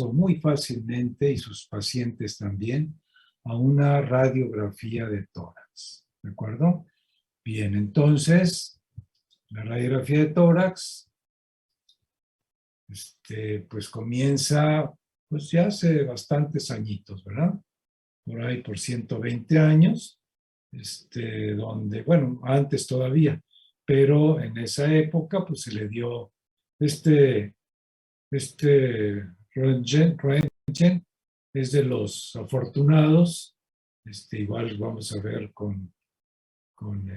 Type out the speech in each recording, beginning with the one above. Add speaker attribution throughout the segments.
Speaker 1: muy fácilmente, y sus pacientes también, a una radiografía de tórax. ¿De acuerdo? Bien, entonces, la radiografía de tórax, pues comienza, pues ya hace bastantes añitos, ¿verdad? Por ahí por 120 años, donde, bueno, antes todavía, pero en esa época, pues se le dio este Röntgen es de los afortunados, igual vamos a ver con, con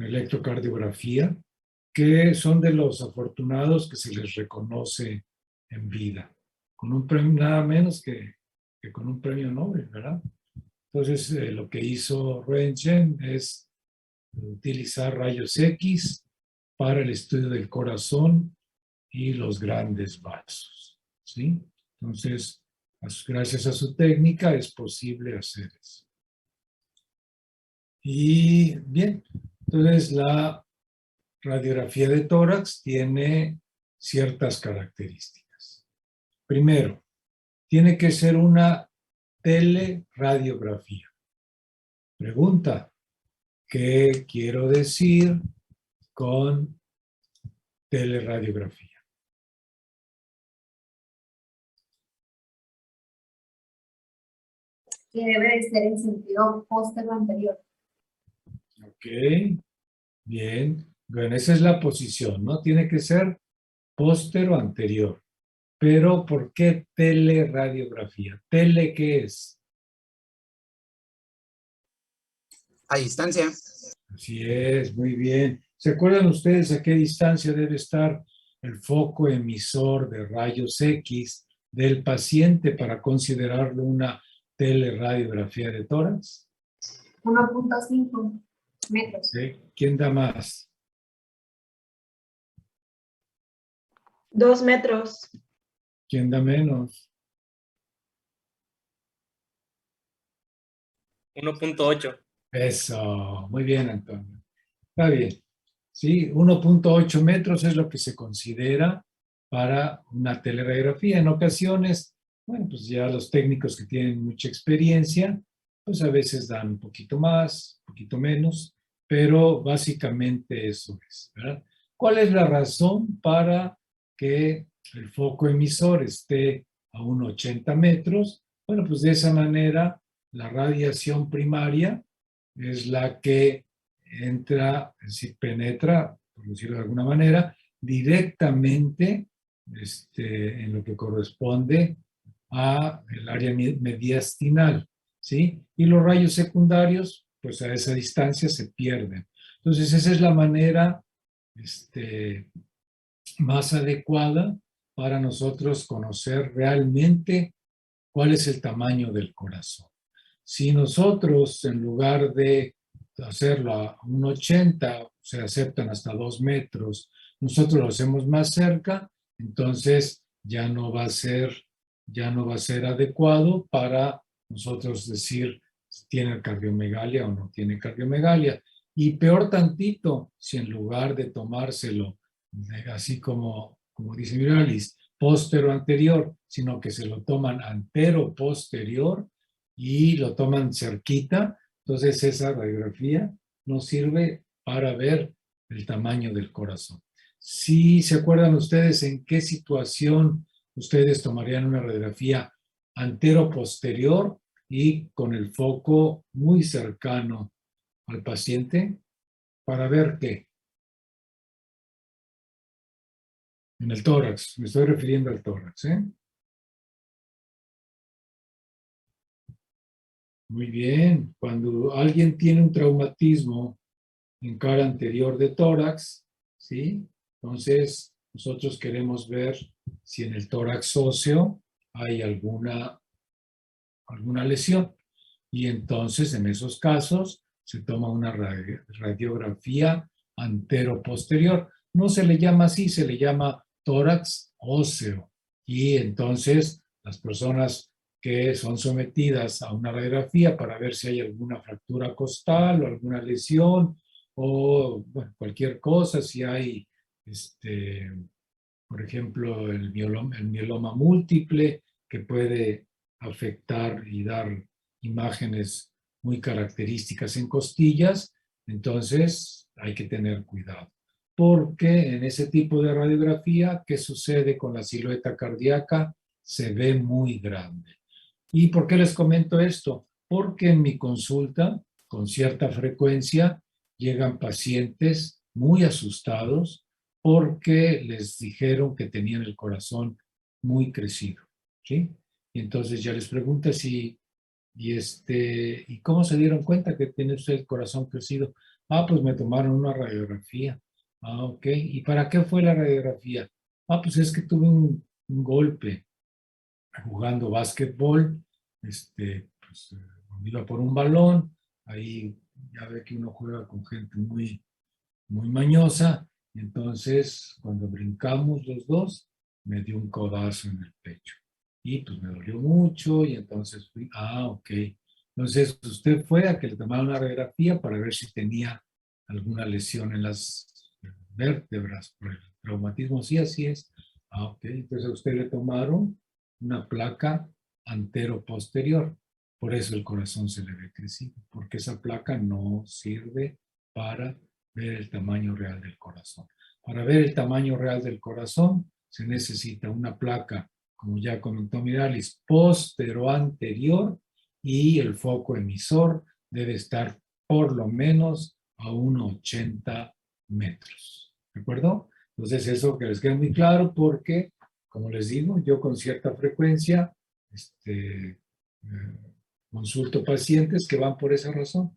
Speaker 1: electrocardiografía, que son de los afortunados que se les reconoce en vida, con un premio nada menos que con un premio Nobel, ¿verdad? Entonces, lo que hizo Röntgen es utilizar rayos X para el estudio del corazón y los grandes vasos, ¿sí? Entonces, gracias a su técnica es posible hacer eso. Y bien, entonces la radiografía de tórax tiene ciertas características. Primero, tiene que ser una teleradiografía. Pregunta, ¿qué quiero decir con teleradiografía?
Speaker 2: Que debe de ser en sentido póstero anterior.
Speaker 1: Ok, bien. Bueno, esa es la posición, ¿no? Tiene que ser póstero anterior. Pero, ¿por qué teleradiografía? ¿Tele qué es?
Speaker 3: A distancia.
Speaker 1: Así es, muy bien. ¿Se acuerdan ustedes a qué distancia debe estar el foco emisor de rayos X del paciente para considerarlo una teleradiografía de tórax?
Speaker 2: 1.5 metros.
Speaker 1: ¿Sí? ¿Quién da más?
Speaker 4: 2 metros.
Speaker 1: ¿Quién da menos?
Speaker 5: 1.8.
Speaker 1: Eso, muy bien, Antonio. Está bien. Sí, 1.8 metros es lo que se considera para una teleradiografía. En ocasiones, bueno, pues ya los técnicos que tienen mucha experiencia, pues a veces dan un poquito más, un poquito menos, pero básicamente eso es, ¿verdad? ¿Cuál es la razón para que el foco emisor esté a 1,80 metros? Bueno, pues de esa manera la radiación primaria es la que entra, es decir, penetra, por decirlo de alguna manera, directamente en lo que corresponde a el área mediastinal, ¿sí? Y los rayos secundarios, pues a esa distancia se pierden. Entonces, esa es la manera más adecuada para nosotros conocer realmente cuál es el tamaño del corazón. Si nosotros, en lugar de hacerlo a 1,80, se aceptan hasta 2 metros, nosotros lo hacemos más cerca, entonces ya no va a ser adecuado para nosotros decir si tiene cardiomegalia o no tiene cardiomegalia. Y peor tantito, si en lugar de tomárselo así como dice Miralis, póstero anterior, sino que se lo toman antero posterior y lo toman cerquita, entonces esa radiografía nos sirve para ver el tamaño del corazón. Si se acuerdan ustedes en qué situación ustedes tomarían una radiografía antero posterior y con el foco muy cercano al paciente, para ver qué. En el tórax, me estoy refiriendo al tórax, ¿eh? Muy bien. Cuando alguien tiene un traumatismo en cara anterior de tórax, ¿sí? Entonces, nosotros queremos ver si en el tórax óseo hay alguna lesión. Y entonces, en esos casos, se toma una radiografía antero-posterior. No se le llama así, se le llama tórax óseo. Y entonces, las personas que son sometidas a una radiografía para ver si hay alguna fractura costal o alguna lesión o bueno, cualquier cosa, si hay por ejemplo, el mieloma múltiple, que puede afectar y dar imágenes muy características en costillas, entonces hay que tener cuidado. Porque en ese tipo de radiografía, ¿qué sucede con la silueta cardíaca? Se ve muy grande. ¿Y por qué les comento esto? Porque en mi consulta, con cierta frecuencia, llegan pacientes muy asustados porque les dijeron que tenían el corazón muy crecido, ¿sí? Y entonces ya les pregunta ¿y cómo se dieron cuenta que tiene usted el corazón crecido? Ah, pues me tomaron una radiografía. Ah, ok. ¿Y para qué fue la radiografía? Ah, pues es que tuve un golpe jugando básquetbol, cuando iba por un balón, ahí ya ve que uno juega con gente muy, muy mañosa, entonces cuando brincamos los dos, me dio un codazo en el pecho. Y pues me dolió mucho y entonces fui, ok. Entonces usted fue a que le tomaran una radiografía para ver si tenía alguna lesión en las vértebras por el traumatismo. Sí, así es. Ok. Entonces a usted le tomaron una placa antero-posterior. Por eso el corazón se le ve crecido, porque esa placa no sirve para ver el tamaño real del corazón. Para ver el tamaño real del corazón se necesita una placa, como ya comentó Miralis, postero-anterior, y el foco emisor debe estar por lo menos a 1,80 metros. ¿De acuerdo? Entonces eso que les quede muy claro porque, como les digo, yo con cierta frecuencia consulto pacientes que van por esa razón.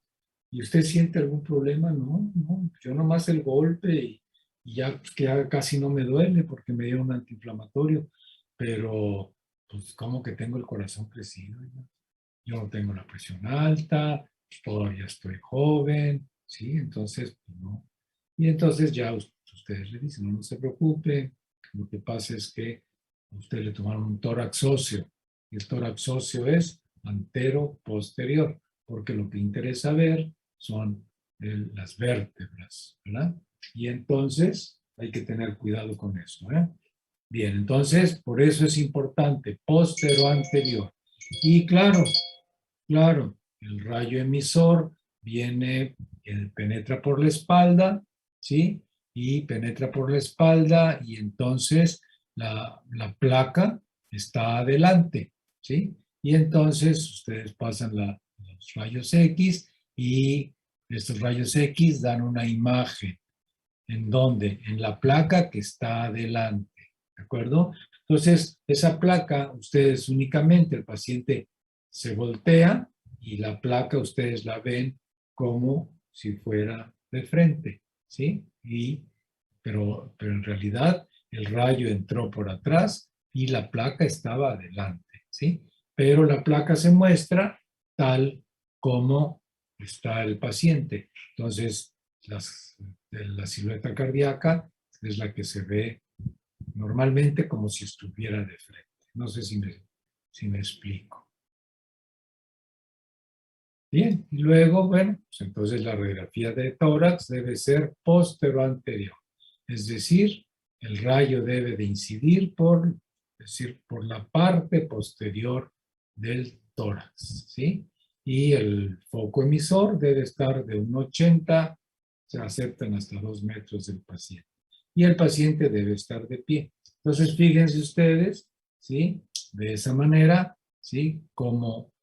Speaker 1: ¿Y usted siente algún problema? No, no, yo nomás el golpe y ya, pues, que ya casi no me duele porque me dio un antiinflamatorio, pero pues como que tengo el corazón crecido. Yo no tengo la presión alta, todavía estoy joven, ¿sí? Entonces, pues, no. Y entonces ya ustedes le dicen, no se preocupe, lo que pasa es que a usted le tomaron un tórax óseo, y el tórax óseo es antero-posterior, porque lo que interesa ver son las vértebras, ¿verdad? Y entonces hay que tener cuidado con eso, ¿eh? Bien, entonces por eso es importante, postero-anterior. Y claro, el rayo emisor penetra por la espalda, ¿sí? Y penetra por la espalda y entonces la placa está adelante, ¿sí? Y entonces ustedes pasan los rayos X y estos rayos X dan una imagen. ¿En dónde? En la placa que está adelante, ¿de acuerdo? Entonces, esa placa, ustedes únicamente, el paciente se voltea y la placa ustedes la ven como si fuera de frente, ¿sí? Pero en realidad el rayo entró por atrás y la placa estaba adelante, ¿sí? Pero la placa se muestra tal como está el paciente. Entonces, la silueta cardíaca es la que se ve normalmente como si estuviera de frente. No sé si me explico. Bien, y luego, bueno, pues entonces la radiografía de tórax debe ser postero-anterior. Es decir, el rayo debe de incidir por la parte posterior del tórax, ¿sí? Y el foco emisor debe estar de 1,80, se aceptan hasta 2 metros del paciente. Y el paciente debe estar de pie. Entonces, fíjense ustedes, ¿sí? De esa manera, ¿sí? Cómo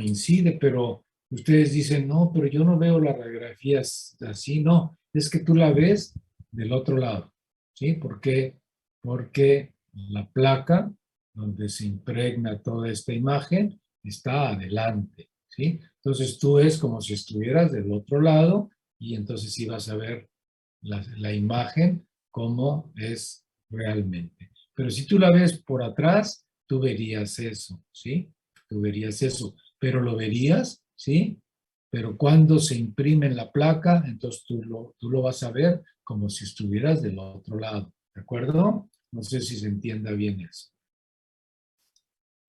Speaker 1: incide, pero ustedes dicen, no, pero yo no veo las radiografías así, no, es que tú la ves del otro lado, ¿sí? ¿Por qué? Porque la placa donde se impregna toda esta imagen está adelante, ¿sí? Entonces tú es como si estuvieras del otro lado y entonces sí vas a ver la imagen como es realmente. Pero si tú la ves por atrás, tú verías eso, ¿sí? Tú verías eso, pero lo verías, ¿sí? Pero cuando se imprime en la placa, entonces tú lo vas a ver como si estuvieras del otro lado, ¿de acuerdo? No sé si se entienda bien eso.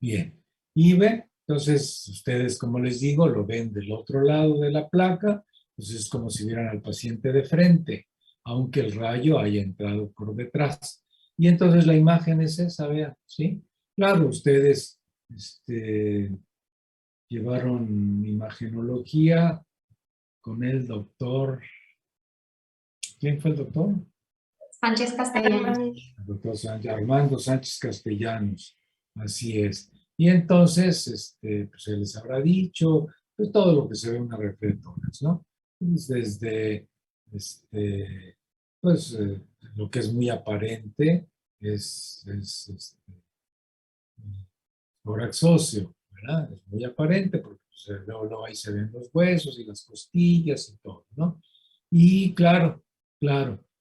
Speaker 1: Bien, y ve, entonces ustedes, como les digo, lo ven del otro lado de la placa, entonces es como si vieran al paciente de frente, aunque el rayo haya entrado por detrás. Y entonces la imagen es esa, vean, ¿sí? Claro, ustedes llevaron imagenología con el doctor. ¿Quién fue el doctor?
Speaker 2: Sánchez Castellanos.
Speaker 1: El doctor Armando Sánchez Castellanos. Así es. Y entonces, pues se les habrá dicho, pues todo lo que se ve en una red de tórax, ¿no? Pues desde, pues, lo que es muy aparente es tórax óseo, ¿verdad? Es muy aparente porque pues, luego ahí se ven los huesos y las costillas y todo, ¿no? Y claro,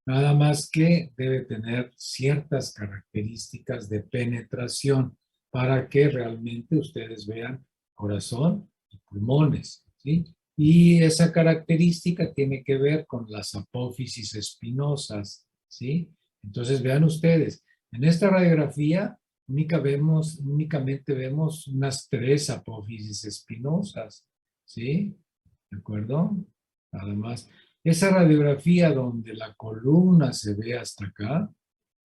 Speaker 1: nada más que debe tener ciertas características de penetración para que realmente ustedes vean corazón y pulmones, ¿sí? Y esa característica tiene que ver con las apófisis espinosas, ¿sí? Entonces vean ustedes, en esta radiografía únicamente vemos unas 3 apófisis espinosas, ¿sí? ¿De acuerdo? Nada más. Esa radiografía donde la columna se ve hasta acá,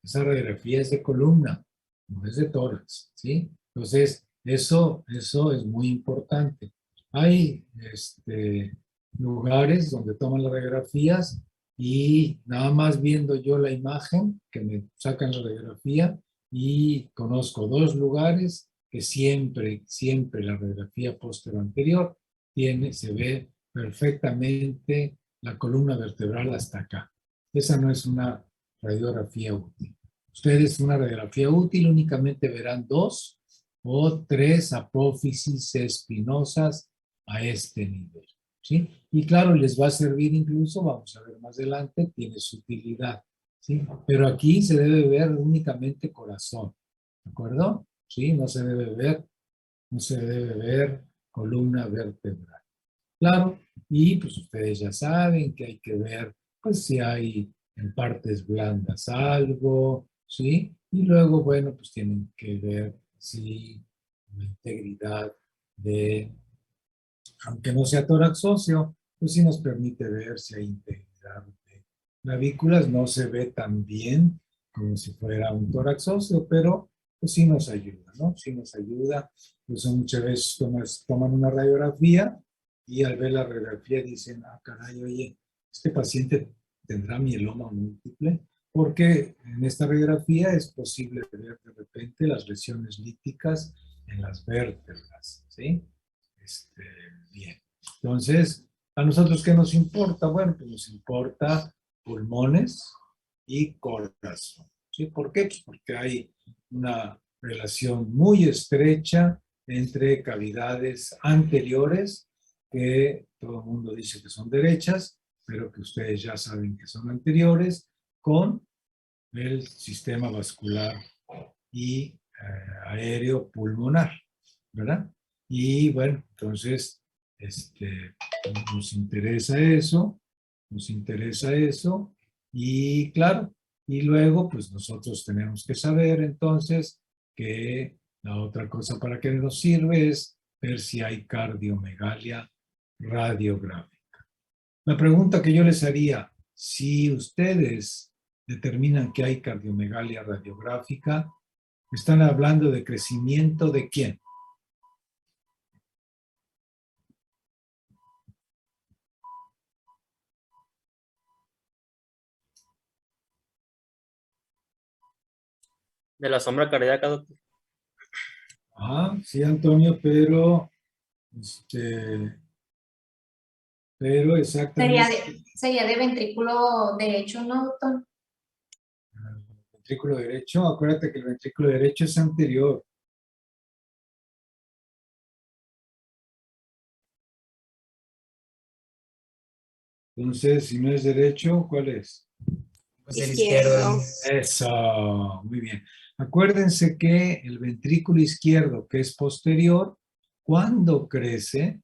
Speaker 1: esa radiografía es de columna, no es de tórax, ¿sí? Entonces, eso es muy importante. Hay lugares donde toman las radiografías y nada más viendo yo la imagen que me sacan la radiografía y conozco 2 lugares que siempre la radiografía posterior anterior se ve perfectamente la columna vertebral hasta acá. Esa no es una radiografía útil. Ustedes una radiografía útil únicamente verán 2 o 3 apófisis espinosas a este nivel, ¿sí? Y claro, les va a servir incluso, vamos a ver más adelante, tiene su utilidad, ¿sí? Pero aquí se debe ver únicamente corazón, ¿de acuerdo? ¿Sí? No se debe ver columna vertebral. Claro, y pues ustedes ya saben que hay que ver, pues si hay en partes blandas algo, ¿sí? Y luego, bueno, pues tienen que ver si la integridad de, aunque no sea tórax óseo, pues sí nos permite ver si hay integridad de clavículas. No se ve tan bien como si fuera un tórax óseo, pero pues sí nos ayuda, ¿no? Sí nos ayuda. Pues muchas veces toman una radiografía y al ver la radiografía dicen, ah, caray, oye, este paciente tendrá mieloma múltiple, porque en esta radiografía es posible ver de repente las lesiones líticas en las vértebras, ¿sí? Bien. Entonces, ¿a nosotros qué nos importa? Bueno, pues nos importa pulmones y corazón, ¿sí? ¿Por qué? Pues porque hay una relación muy estrecha entre cavidades anteriores, que todo el mundo dice que son derechas, pero que ustedes ya saben que son anteriores, con el sistema vascular y aéreo pulmonar, ¿verdad? Y bueno, entonces, nos interesa eso, y claro, y luego, pues nosotros tenemos que saber entonces que la otra cosa para que nos sirve es ver si hay cardiomegalia radiográfica. La pregunta que yo les haría, si ustedes determinan que hay cardiomegalia radiográfica, ¿están hablando de crecimiento de quién?
Speaker 5: De la sombra cardíaca, doctor.
Speaker 1: Ah, sí, Antonio, pero exactamente.
Speaker 2: Sería de ventrículo derecho, ¿no, doctor?
Speaker 1: El ventrículo derecho, acuérdate que el ventrículo derecho es anterior. Entonces, si no es derecho, ¿cuál es?
Speaker 3: Pues el izquierdo.
Speaker 1: Eso, muy bien. Acuérdense que el ventrículo izquierdo, que es posterior, cuando crece,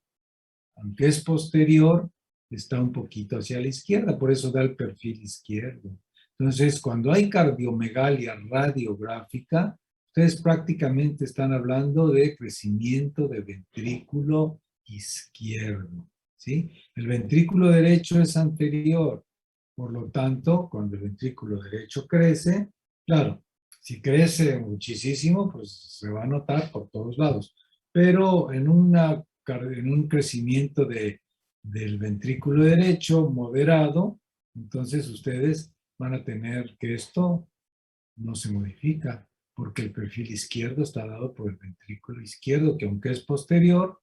Speaker 1: aunque es posterior, está un poquito hacia la izquierda, por eso da el perfil izquierdo. Entonces, cuando hay cardiomegalia radiográfica, ustedes prácticamente están hablando de crecimiento de ventrículo izquierdo, ¿sí? El ventrículo derecho es anterior, por lo tanto, cuando el ventrículo derecho crece, claro, Si crece muchísimo, pues se va a notar por todos lados. Pero en un crecimiento del ventrículo derecho moderado, entonces ustedes van a tener que esto no se modifica, porque el perfil izquierdo está dado por el ventrículo izquierdo, que aunque es posterior,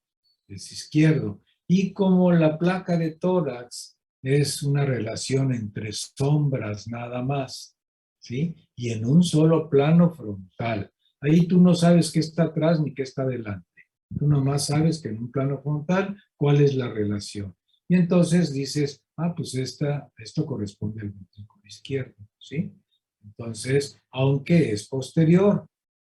Speaker 1: es izquierdo. Y como la placa de tórax es una relación entre sombras nada más, ¿sí? Y en un solo plano frontal. Ahí tú no sabes qué está atrás ni qué está adelante. Tú nomás sabes que en un plano frontal, cuál es la relación. Y entonces dices, ah, pues esto corresponde al ventrículo izquierdo, ¿sí? Entonces, aunque es posterior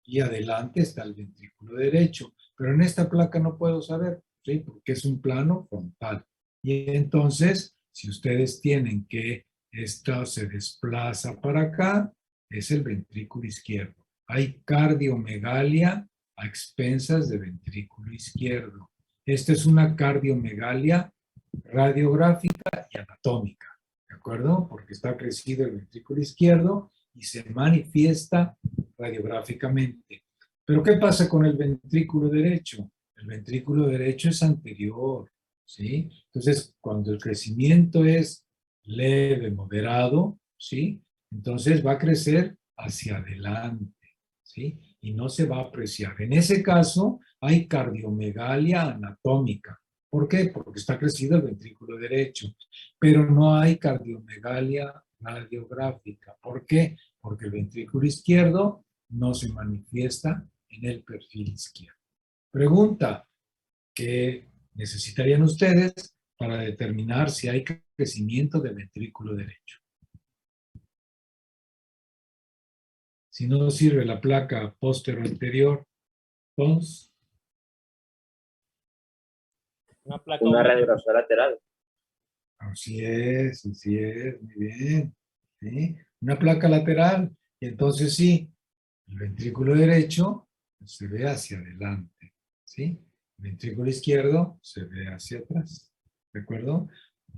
Speaker 1: y adelante está el ventrículo derecho, pero en esta placa no puedo saber, ¿sí? Porque es un plano frontal. Y entonces, si ustedes tienen que esto se desplaza para acá, es el ventrículo izquierdo. Hay cardiomegalia a expensas de ventrículo izquierdo. Esta es una cardiomegalia radiográfica y anatómica, ¿de acuerdo? Porque está crecido el ventrículo izquierdo y se manifiesta radiográficamente. Pero ¿qué pasa con el ventrículo derecho? El ventrículo derecho es anterior, ¿sí? Entonces, cuando el crecimiento es leve, moderado, ¿sí? Entonces va a crecer hacia adelante, ¿sí? Y no se va a apreciar. En ese caso, hay cardiomegalia anatómica. ¿Por qué? Porque está crecido el ventrículo derecho, pero no hay cardiomegalia radiográfica. ¿Por qué? Porque el ventrículo izquierdo no se manifiesta en el perfil izquierdo. Pregunta, ¿qué necesitarían ustedes para determinar si hay crecimiento del ventrículo derecho? Si no sirve la placa posterior, entonces,
Speaker 3: Una radiografía lateral.
Speaker 1: así es, muy bien. ¿Sí? Una placa lateral, y entonces sí, el ventrículo derecho se ve hacia adelante, ¿sí? El ventrículo izquierdo se ve hacia atrás, ¿de acuerdo?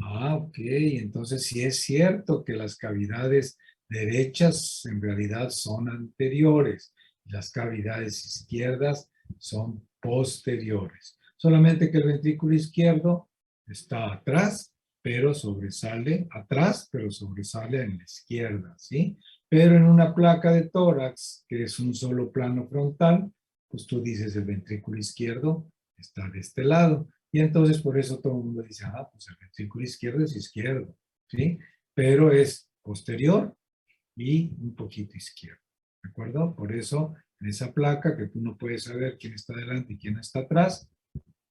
Speaker 1: Ah, ok, entonces sí es cierto que las cavidades derechas en realidad son anteriores y las cavidades izquierdas son posteriores. Solamente que el ventrículo izquierdo está atrás, pero sobresale atrás, pero sobresale en la izquierda, ¿sí? Pero en una placa de tórax, que es un solo plano frontal, pues tú dices el ventrículo izquierdo está de este lado. Y entonces por eso todo el mundo dice, ah, pues el ventrículo izquierdo es izquierdo, ¿sí? Pero es posterior y un poquito izquierdo, ¿de acuerdo? Por eso en esa placa que tú no puedes saber quién está delante y quién está atrás,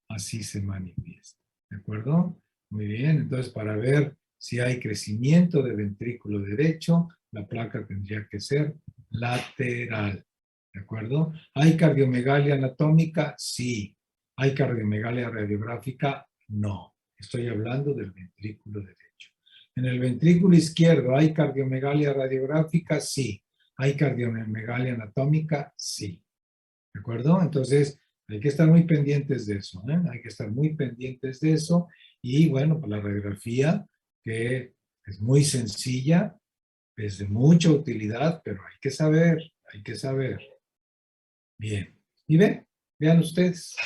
Speaker 1: así se manifiesta, ¿de acuerdo? Muy bien, entonces para ver si hay crecimiento de ventrículo derecho, la placa tendría que ser lateral, ¿de acuerdo? ¿Hay cardiomegalia anatómica? Sí. ¿Hay cardiomegalia radiográfica? No. Estoy hablando del ventrículo derecho. En el ventrículo izquierdo, ¿hay cardiomegalia radiográfica? Sí. ¿Hay cardiomegalia anatómica? Sí. ¿De acuerdo? Entonces, hay que estar muy pendientes de eso, ¿eh? Hay que estar muy pendientes de eso. Y bueno, pues la radiografía, que es muy sencilla, es de mucha utilidad, pero hay que saber, hay que saber. Bien. Y vean ustedes.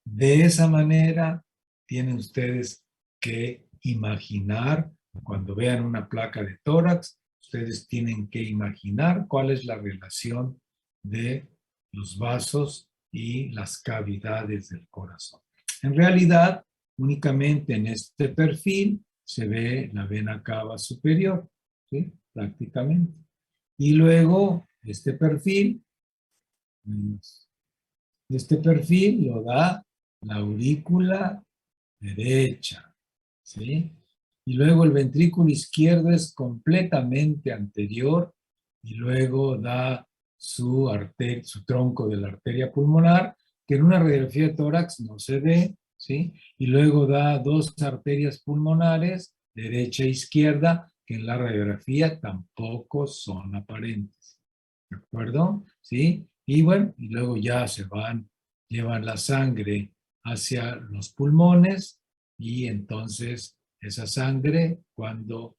Speaker 1: De esa manera tienen ustedes que imaginar, cuando vean una placa de tórax, ustedes tienen que imaginar cuál es la relación de los vasos y las cavidades del corazón. En realidad, únicamente en este perfil se ve la vena cava superior, ¿sí? Prácticamente. Y luego, este perfil lo da la aurícula derecha, ¿sí? Y luego el ventrículo izquierdo es completamente anterior y luego da su tronco de la arteria pulmonar, que en una radiografía de tórax no se ve, ¿sí? Y luego da dos arterias pulmonares, derecha e izquierda, que en la radiografía tampoco son aparentes. ¿De acuerdo? ¿Sí? Y bueno, y luego ya llevan la sangre hacia los pulmones y entonces esa sangre cuando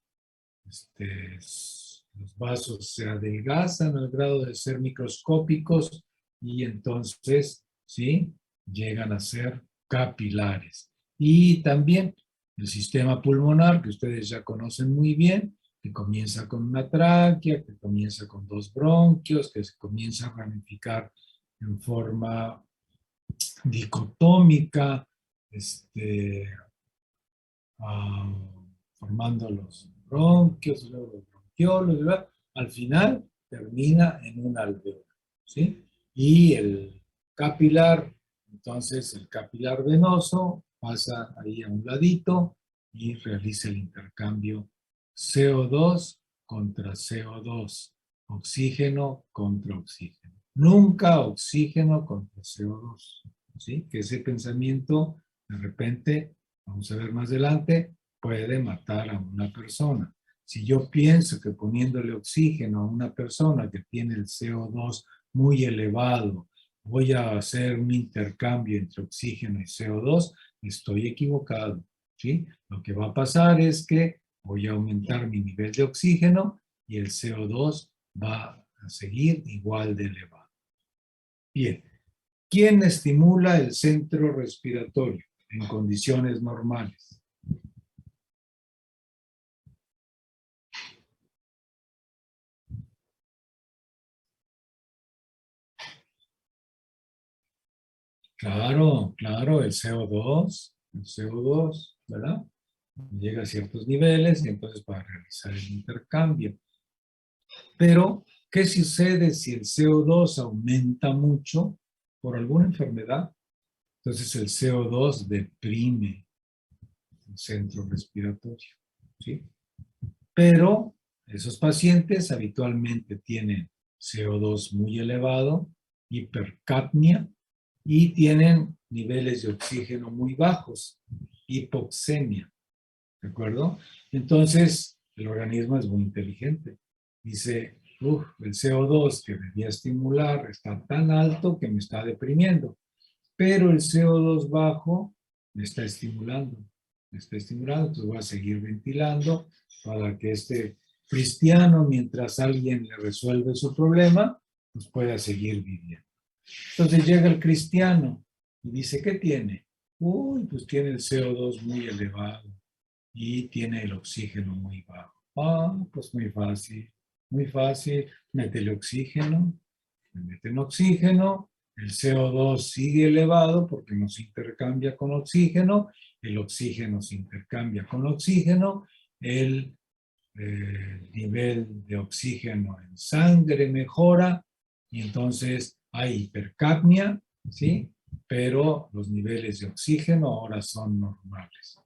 Speaker 1: Los vasos se adelgazan al grado de ser microscópicos y entonces, ¿sí? Llegan a ser capilares. Y también el sistema pulmonar, que ustedes ya conocen muy bien, que comienza con una tráquea, que comienza con dos bronquios, que se comienza a ramificar en forma dicotómica, ah, formando los bronquios, luego los bronquiolos, ¿verdad? Al final termina en un alveolo, ¿sí? Y el capilar, entonces el capilar venoso pasa ahí a un ladito y realiza el intercambio CO2 contra CO2, oxígeno contra oxígeno. Nunca oxígeno contra CO2, ¿sí? Que ese pensamiento de repente, vamos a ver más adelante, puede matar a una persona. Si yo pienso que poniéndole oxígeno a una persona que tiene el CO2 muy elevado, voy a hacer un intercambio entre oxígeno y CO2, estoy equivocado, ¿sí? Lo que va a pasar es que voy a aumentar mi nivel de oxígeno y el CO2 va a seguir igual de elevado. Bien, ¿quién estimula el centro respiratorio en condiciones normales? Claro, claro, el CO2, ¿verdad? Llega a ciertos niveles y entonces para realizar el intercambio. Pero, ¿qué sucede si el CO2 aumenta mucho por alguna enfermedad? Entonces el CO2 deprime el centro respiratorio, ¿sí? Pero esos pacientes habitualmente tienen CO2 muy elevado, hipercapnia, y tienen niveles de oxígeno muy bajos, hipoxemia, ¿de acuerdo? Entonces, el organismo es muy inteligente. Dice, el CO2 que debía estimular está tan alto que me está deprimiendo, pero el CO2 bajo me está estimulando, entonces voy a seguir ventilando para que este cristiano, mientras alguien le resuelve su problema, pues pueda seguir viviendo. Entonces llega el cristiano y dice, ¿qué tiene? Uy, pues tiene el CO2 muy elevado y tiene el oxígeno muy bajo. Ah, pues muy fácil, métele oxígeno, le meten oxígeno, el CO2 sigue elevado porque no se intercambia con oxígeno, el oxígeno se intercambia con oxígeno, el nivel de oxígeno en sangre mejora y entonces hay hipercapnia, ¿sí? Pero los niveles de oxígeno ahora son normales.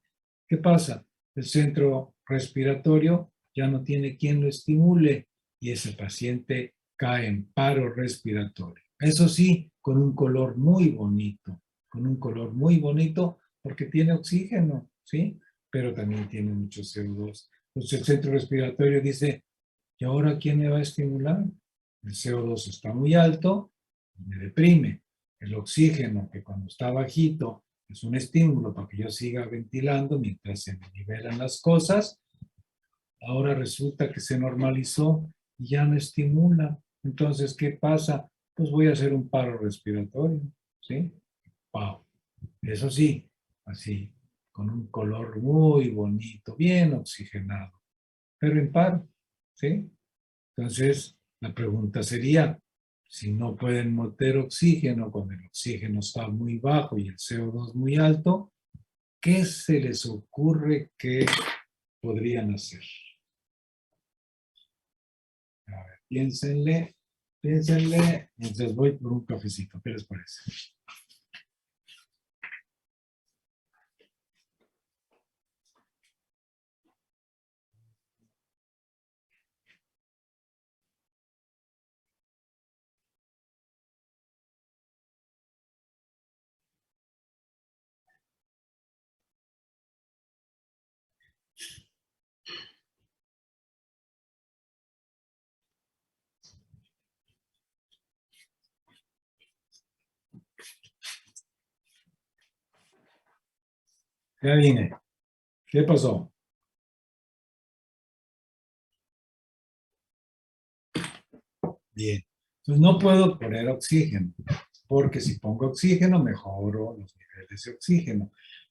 Speaker 1: ¿Qué pasa? El centro respiratorio ya no tiene quien lo estimule y ese paciente cae en paro respiratorio. Eso sí, con un color muy bonito, porque tiene oxígeno, ¿sí? Pero también tiene mucho CO2. Entonces el centro respiratorio dice, ¿y ahora quién me va a estimular? El CO2 está muy alto, me deprime. El oxígeno, que cuando está bajito, es un estímulo para que yo siga ventilando mientras se me nivelan las cosas, ahora resulta que se normalizó y ya no estimula. Entonces, ¿qué pasa? Pues voy a hacer un paro respiratorio, ¿sí? Wow. Eso sí, así, con un color muy bonito, bien oxigenado, pero en paro, ¿sí? Entonces, la pregunta sería, si no pueden meter oxígeno cuando el oxígeno está muy bajo y el CO2 muy alto, ¿qué se les ocurre que podrían hacer? A ver, piénsenle, mientras voy por un cafecito, ¿qué les parece? Ya vine. ¿Qué pasó? Bien. Entonces no puedo poner oxígeno, porque si pongo oxígeno mejoro los niveles de oxígeno.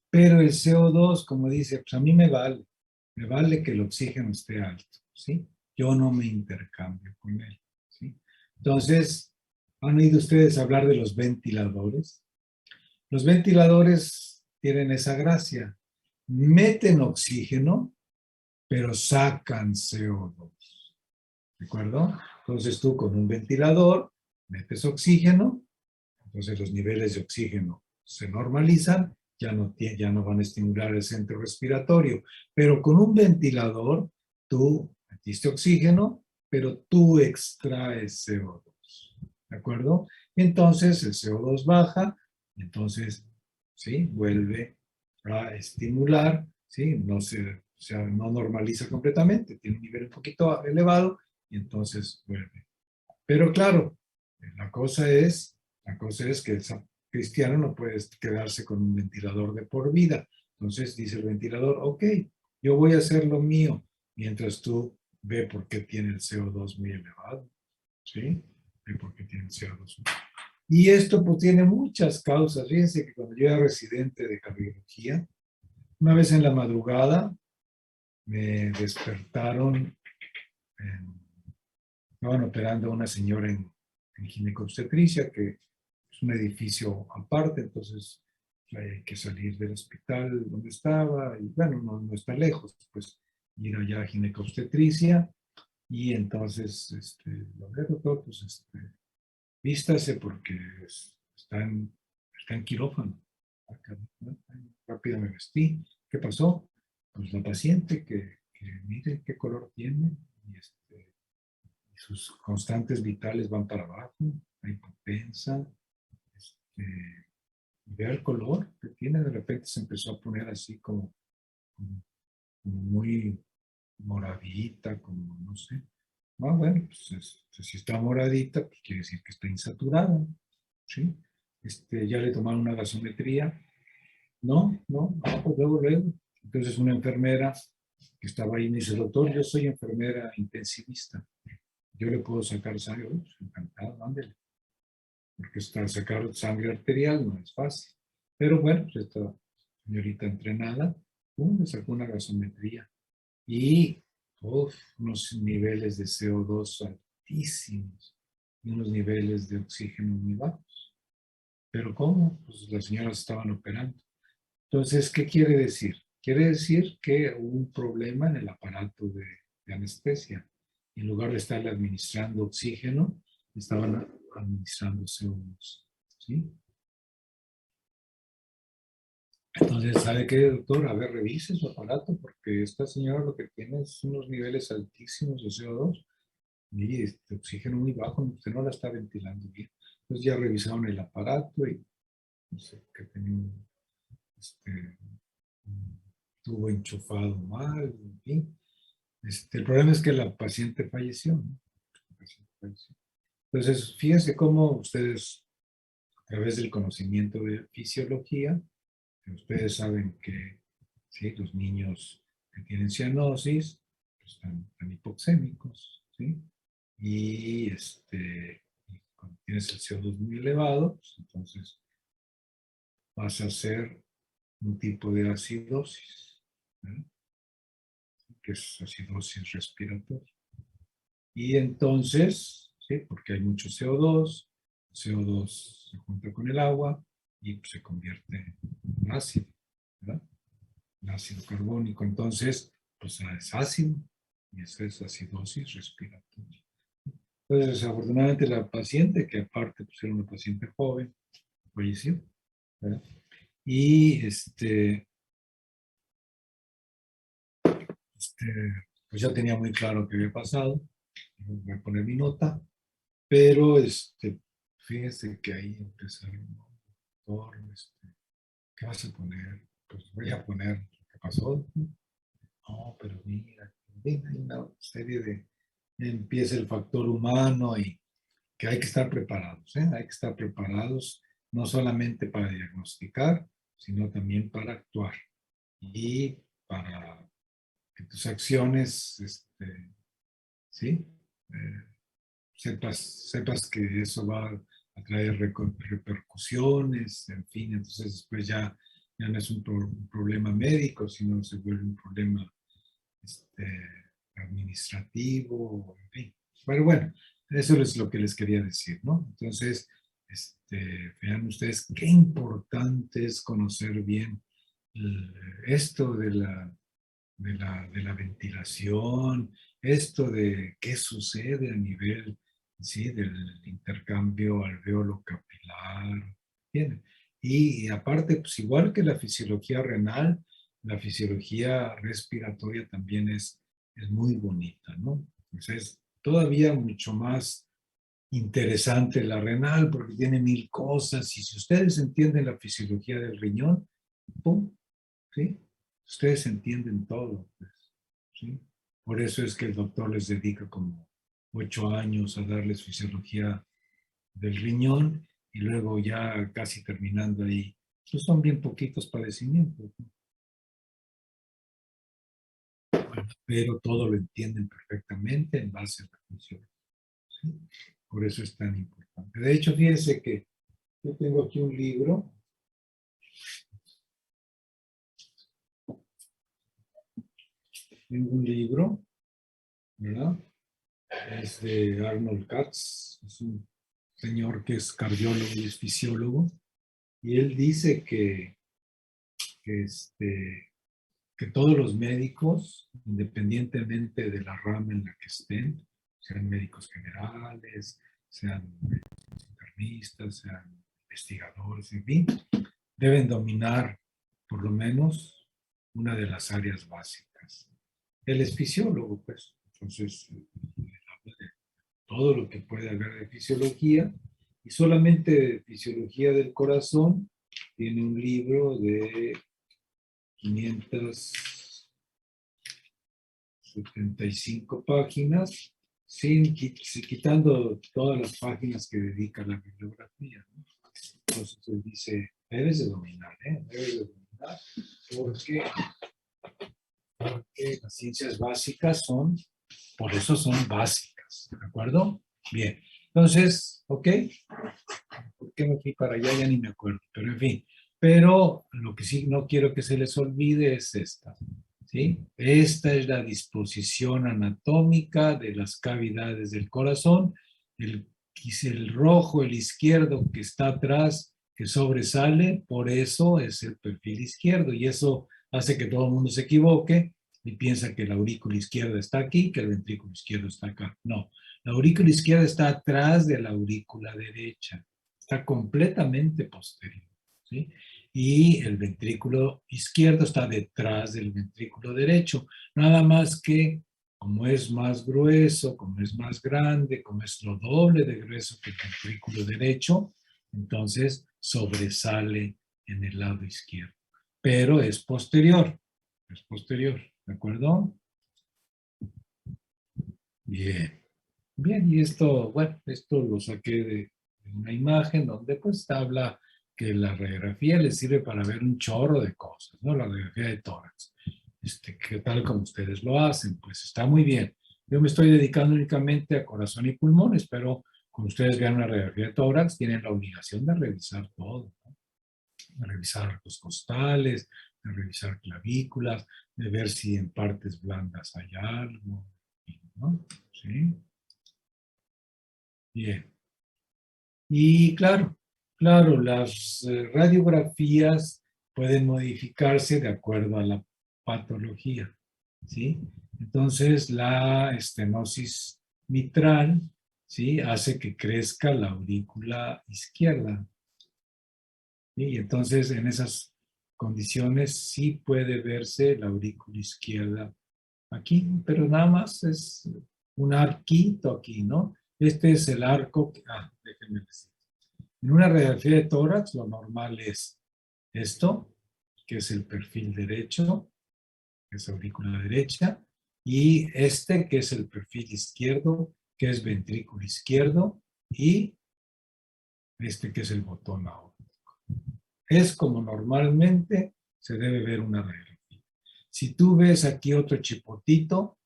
Speaker 1: Pero el CO2, como dice, pues a mí me vale que el oxígeno esté alto, ¿sí? Yo no me intercambio con él, ¿sí? Entonces, ¿han oído ustedes hablar de los ventiladores? Los ventiladores tienen esa gracia. Meten oxígeno, pero sacan CO2. ¿De acuerdo? Entonces tú con un ventilador metes oxígeno, entonces los niveles de oxígeno se normalizan, ya no van a estimular el centro respiratorio. Pero con un ventilador tú metiste oxígeno, pero tú extraes CO2. ¿De acuerdo? Entonces el CO2 baja, entonces, ¿sí? Vuelve a estimular, ¿sí? No o sea, no normaliza completamente, tiene un nivel un poquito elevado y entonces vuelve. Pero claro, la cosa es que el cristiano no puede quedarse con un ventilador de por vida. Entonces dice el ventilador, ok, yo voy a hacer lo mío, mientras tú ve por qué tiene el CO2 muy elevado. ¿Sí? Ve por qué tiene el CO2. Y esto pues tiene muchas causas. Fíjense que cuando yo era residente de cardiología, una vez en la madrugada me despertaron, estaban operando a una señora en ginecobstetricia, que es un edificio aparte, entonces hay que salir del hospital donde estaba, y bueno, no está lejos, pues ir allá a ginecobstetricia, y entonces, lo de doctor, pues, vístase porque está en quirófano. Acá, ¿no? Rápido me vestí. ¿Qué pasó? Pues la paciente que mire qué color tiene y sus constantes vitales van para abajo, la hipotensa, y vea el color que tiene, de repente se empezó a poner así como muy moradita, como no sé. Ah, bueno, pues si está moradita, pues quiere decir que está insaturada, ¿sí? Ya le tomaron una gasometría. No, pues luego. Entonces una enfermera que estaba ahí me dice, doctor, yo soy enfermera intensivista. Yo le puedo sacar sangre. Pues, encantado, ándele. Porque sacar sangre arterial no es fácil. Pero bueno, pues esta señorita entrenada, le sacó una gasometría. Y unos niveles de CO2 altísimos y unos niveles de oxígeno muy bajos. ¿Pero cómo? Pues las señoras estaban operando. Entonces, ¿qué quiere decir? Quiere decir que hubo un problema en el aparato de anestesia. En lugar de estarle administrando oxígeno, estaban administrando CO2. ¿Sí? Entonces, ¿sabe qué, doctor? A ver, revise su aparato, porque esta señora lo que tiene es unos niveles altísimos de CO2 y oxígeno muy bajo, usted no la está ventilando bien. Entonces ya revisaron el aparato y no sé, que tenía un tubo enchufado mal, en fin. El problema es que la paciente falleció, ¿no? La paciente falleció. Entonces, fíjense cómo ustedes, a través del conocimiento de fisiología, ustedes saben que ¿sí? Los niños que tienen cianosis pues, están hipoxémicos, ¿sí? Y cuando tienes el CO2 muy elevado, pues, entonces vas a hacer un tipo de acidosis, ¿no? Que es acidosis respiratoria. Y entonces, ¿sí? Porque hay mucho CO2, el CO2 se junta con el agua y pues, se convierte en ácido, ¿verdad? El ácido carbónico. Entonces, pues es ácido y esa es acidosis respiratoria. Entonces, desafortunadamente la paciente, que aparte pues, era una paciente joven, falleció, ¿verdad? Y pues ya tenía muy claro qué había pasado. Voy a poner mi nota, pero fíjense que ahí empezaron, doctor, ¿qué vas a poner? Pues voy a poner lo que pasó. No, pero mira, hay una serie empieza el factor humano y que hay que estar preparados, ¿eh? Hay que estar preparados no solamente para diagnosticar, sino también para actuar y para que tus acciones, ¿sí? sepas que eso va a traer repercusiones, en fin, entonces después ya no es un problema médico, sino se vuelve un problema administrativo, en fin. Pero bueno, eso es lo que les quería decir, ¿no? Entonces, vean ustedes qué importante es conocer bien esto de la ventilación, esto de qué sucede a nivel, ¿sí? Del intercambio alveolo capilar, ¿entienden? Y aparte, pues igual que la fisiología renal, la fisiología respiratoria también es muy bonita, ¿no? Entonces, todavía mucho más interesante la renal porque tiene mil cosas y si ustedes entienden la fisiología del riñón, ¡pum! ¿Sí? Ustedes entienden todo, pues, ¿sí? Por eso es que el doctor les dedica como 8 años a darles fisiología del riñón y luego ya casi terminando ahí, pues son bien poquitos padecimientos, ¿no? Pero todo lo entienden perfectamente en base a la función, ¿sí? Por eso es tan importante. De hecho, fíjense que yo tengo aquí un libro. Tengo un libro, ¿verdad? Es de Arnold Katz, es un señor que es cardiólogo y es fisiólogo, y él dice que todos los médicos, independientemente de la rama en la que estén, sean médicos generales, sean internistas, sean investigadores, en fin, deben dominar por lo menos una de las áreas básicas. Él es fisiólogo, pues, entonces habla de todo lo que puede haber de fisiología y solamente de fisiología del corazón tiene un libro de 575 páginas, quitando todas las páginas que dedica a la bibliografía, ¿no? Entonces él dice, debes de dominar, debes de dominar, porque las ciencias básicas por eso son básicas, ¿de acuerdo? Bien, entonces, ¿ok? ¿Por qué me fui para allá? Ya ni me acuerdo, pero en fin. Pero lo que sí no quiero que se les olvide es esta, ¿sí? Esta es la disposición anatómica de las cavidades del corazón. El rojo, el izquierdo que está atrás, que sobresale, por eso es el perfil izquierdo. Y eso hace que todo el mundo se equivoque y piensa que la aurícula izquierda está aquí, que el ventrículo izquierdo está acá. No, la aurícula izquierda está atrás de la aurícula derecha. Está completamente posterior, ¿sí? Y el ventrículo izquierdo está detrás del ventrículo derecho. Nada más que, como es más grueso, como es más grande, como es lo doble de grueso que el ventrículo derecho, entonces sobresale en el lado izquierdo. Pero es posterior, ¿de acuerdo? Bien. Bien, y esto, bueno, esto lo saqué de una imagen donde pues habla que la radiografía le sirve para ver un chorro de cosas, ¿no? La radiografía de tórax, que tal como ustedes lo hacen, pues está muy bien. Yo me estoy dedicando únicamente a corazón y pulmones, pero cuando ustedes vean una radiografía de tórax, tienen la obligación de revisar todo, ¿no? De revisar arcos costales, de revisar clavículas, de ver si en partes blandas hay algo, ¿no? ¿Sí? Bien. Y claro, las radiografías pueden modificarse de acuerdo a la patología, ¿sí? Entonces, la estenosis mitral, ¿sí? Hace que crezca la aurícula izquierda, ¿sí? Y entonces, en esas condiciones, sí puede verse la aurícula izquierda aquí, pero nada más es un arquito aquí, ¿no? Este es el arco, déjenme decir. En una radiografía de tórax, lo normal es esto, que es el perfil derecho, que es aurícula derecha, y este, que es el perfil izquierdo, que es ventrículo izquierdo, y este, que es el botón aórtico. Es como normalmente se debe ver una radiografía. Si tú ves aquí otro chipotito,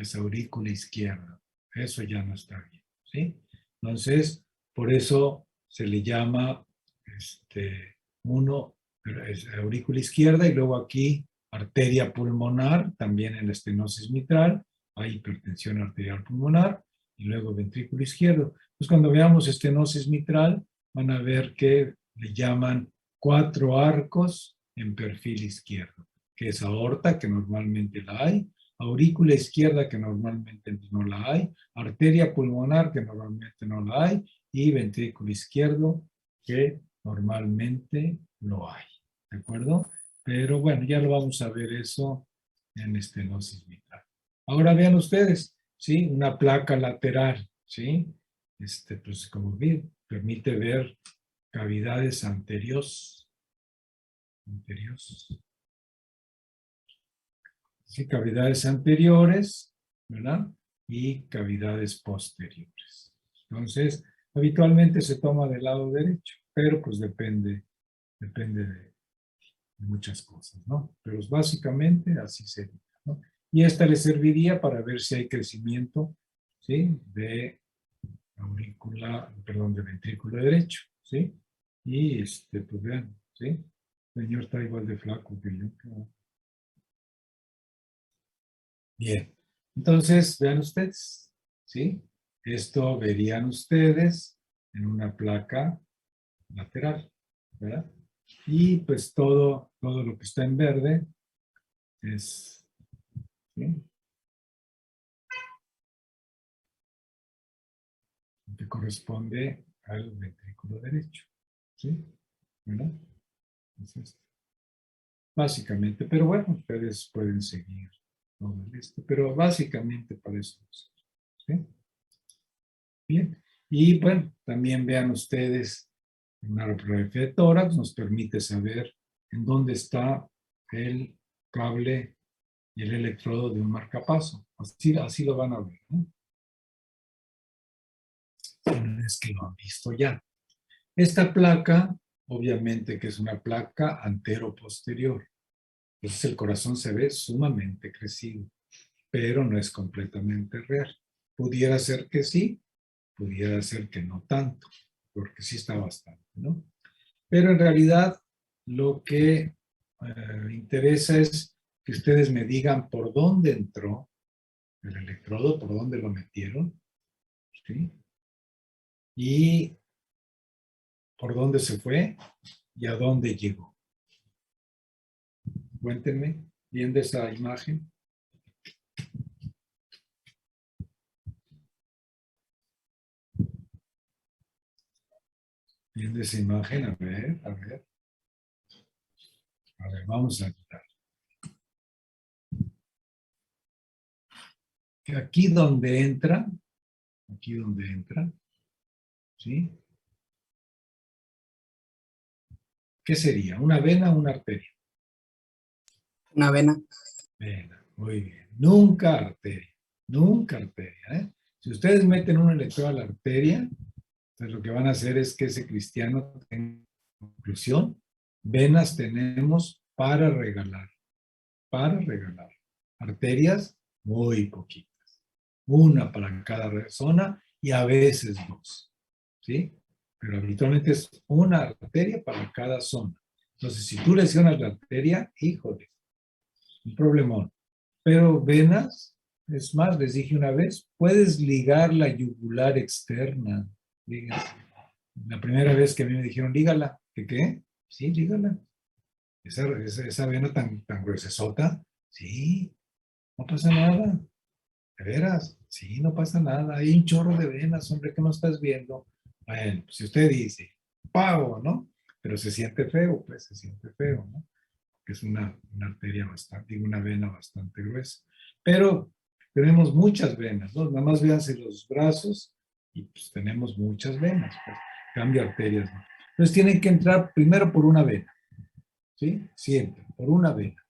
Speaker 1: es aurícula izquierda. Eso ya no está bien, ¿sí? Entonces, por eso se le llama uno, es aurícula izquierda, y luego aquí arteria pulmonar, también en la estenosis mitral, hay hipertensión arterial pulmonar, y luego ventrículo izquierdo. Entonces, cuando veamos estenosis mitral, van a ver que le llaman 4 arcos en perfil izquierdo, que es aorta, que normalmente la hay, aurícula izquierda, que normalmente no la hay, arteria pulmonar, que normalmente no la hay, y ventrículo izquierdo, que normalmente lo hay. ¿De acuerdo? Pero bueno, ya lo vamos a ver eso en estenosis mitral. Ahora vean ustedes, ¿sí? Una placa lateral, ¿sí? Pues como bien, permite ver cavidades anteriores. Sí, cavidades anteriores, ¿verdad? Y cavidades posteriores. Entonces, habitualmente se toma del lado derecho, pero pues depende de muchas cosas, ¿no? Pero básicamente así sería, ¿no? Y esta le serviría para ver si hay crecimiento, ¿sí? De aurícula, perdón, de ventrículo derecho, ¿sí? Y pues vean, ¿sí? El señor está igual de flaco que yo. Bien, entonces vean ustedes, ¿sí? Esto verían ustedes en una placa lateral, ¿verdad? Y pues todo lo que está en verde es, ¿sí? Que corresponde al ventrículo derecho, ¿sí? ¿Verdad? Entonces, básicamente, pero bueno, ustedes pueden seguir todo esto, pero básicamente para eso, ¿sí? Bien, y bueno, también vean ustedes, una radiografía de tórax nos permite saber en dónde está el cable y el electrodo de un marcapaso. Así lo van a ver, ¿no? Es que lo han visto ya. Esta placa, obviamente que es una placa antero-posterior. Entonces el corazón se ve sumamente crecido, pero no es completamente real. Pudiera ser que sí, pudiera ser que no tanto, porque sí está bastante, ¿no? Pero en realidad lo que interesa es que ustedes me digan por dónde entró el electrodo, por dónde lo metieron, ¿sí? Y por dónde se fue y a dónde llegó. Cuéntenme bien de esa imagen. Bien de esa imagen, a ver, a ver. A ver, vamos a quitar. Aquí donde entra, ¿sí? ¿Qué sería? ¿Una vena o una arteria?
Speaker 5: Una vena.
Speaker 1: Vena, muy bien. Nunca arteria, ¿eh? Si ustedes meten un electrodo a la arteria, entonces lo que van a hacer es que ese cristiano tenga conclusión. Venas tenemos para regalar. Arterias, muy poquitas. Una para cada zona y a veces 2, ¿sí? Pero habitualmente es una arteria para cada zona. Entonces, si tú lesionas la arteria, híjole, un problemón. Pero venas, es más, les dije una vez, puedes ligar la yugular externa. Lígase. La primera vez que a mí me dijeron, lígala. ¿Qué? Sí, lígala. Esa vena tan gruesesota, sí, no pasa nada. ¿De veras? Sí, no pasa nada. Hay un chorro de venas, hombre, que no estás viendo. Bueno, si usted dice, pago, ¿no? Pero se siente feo, pues se siente feo, ¿no? Que es una arteria bastante, una vena bastante gruesa. Pero tenemos muchas venas, ¿no? Nada más véanse los brazos y pues tenemos muchas venas, pues. Cambio arterias, ¿no? Entonces tienen que entrar primero por una vena, ¿sí? Siempre, por una vena.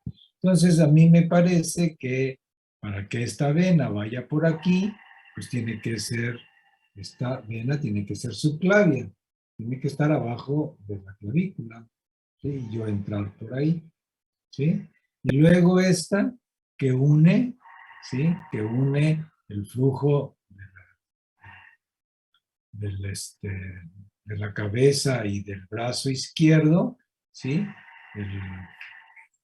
Speaker 1: Entonces a mí me parece que para que esta vena vaya por aquí, pues tiene que ser, esta vena tiene que ser subclavia, tiene que estar abajo de la clavícula, ¿sí? Y yo entrar por ahí, ¿sí? Y luego esta que une, ¿sí? Que une el flujo de la cabeza y del brazo izquierdo, ¿sí? El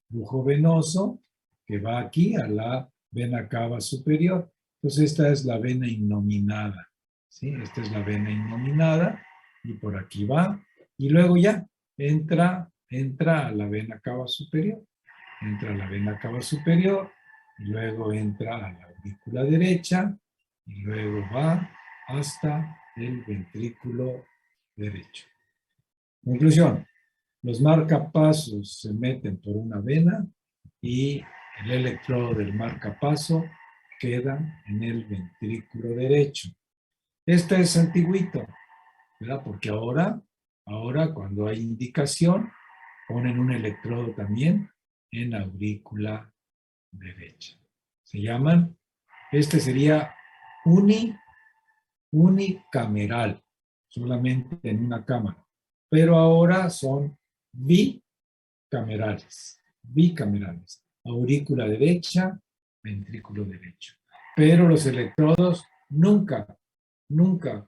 Speaker 1: flujo venoso que va aquí a la vena cava superior. Entonces esta es la vena innominada, ¿sí? Esta es la vena innominada y por aquí va. Y luego ya entra a la vena cava superior. Entra a la vena cava superior y luego entra a la aurícula derecha y luego va hasta el ventrículo derecho. Conclusión. Los marcapasos se meten por una vena y el electrodo del marcapaso queda en el ventrículo derecho. Este es antiguito, ¿verdad? Porque ahora cuando hay indicación, ponen un electrodo también en la aurícula derecha. Se llaman, este sería unicameral, solamente en una cámara. Pero ahora son bicamerales. Aurícula derecha, ventrículo derecho. Pero los electrodos nunca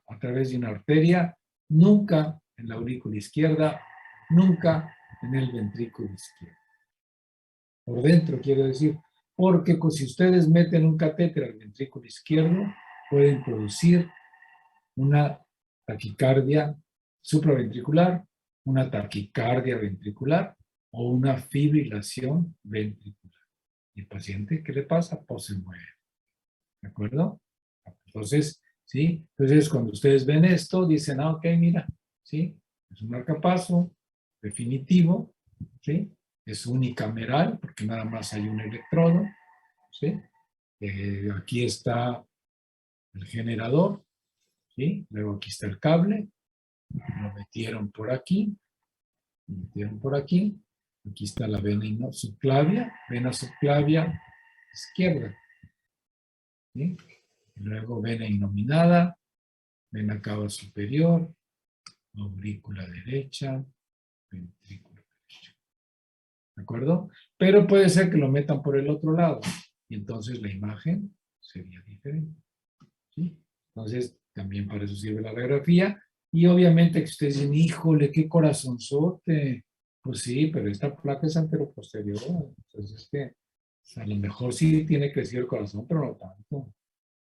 Speaker 1: a través de una arteria, nunca en la aurícula izquierda, nunca en el ventrículo izquierdo. Por dentro, quiero decir, porque si ustedes meten un catéter al ventrículo izquierdo, pueden producir una taquicardia supraventricular, una taquicardia ventricular o una fibrilación ventricular. ¿Y el paciente qué le pasa? Pues se muere. ¿De acuerdo? Entonces, ¿sí? Entonces, cuando ustedes ven esto, dicen, ok, mira, ¿sí? Es un marcapaso definitivo, ¿sí? Es unicameral, porque nada más hay un electrodo, ¿sí? Aquí está el generador, ¿sí? Luego aquí está el cable, lo metieron por aquí, aquí está la vena subclavia izquierda, ¿sí? Y luego vena innominada, vena cava superior, aurícula derecha, ventrículo derecho. ¿De acuerdo? Pero puede ser que lo metan por el otro lado y entonces la imagen sería diferente, ¿sí? Entonces, también para eso sirve la radiografía. Y obviamente que ustedes dicen, híjole, qué corazonzote. Pues sí, pero esta placa es anteroposterior. Entonces es que a lo mejor sí tiene crecido el corazón, pero no tanto.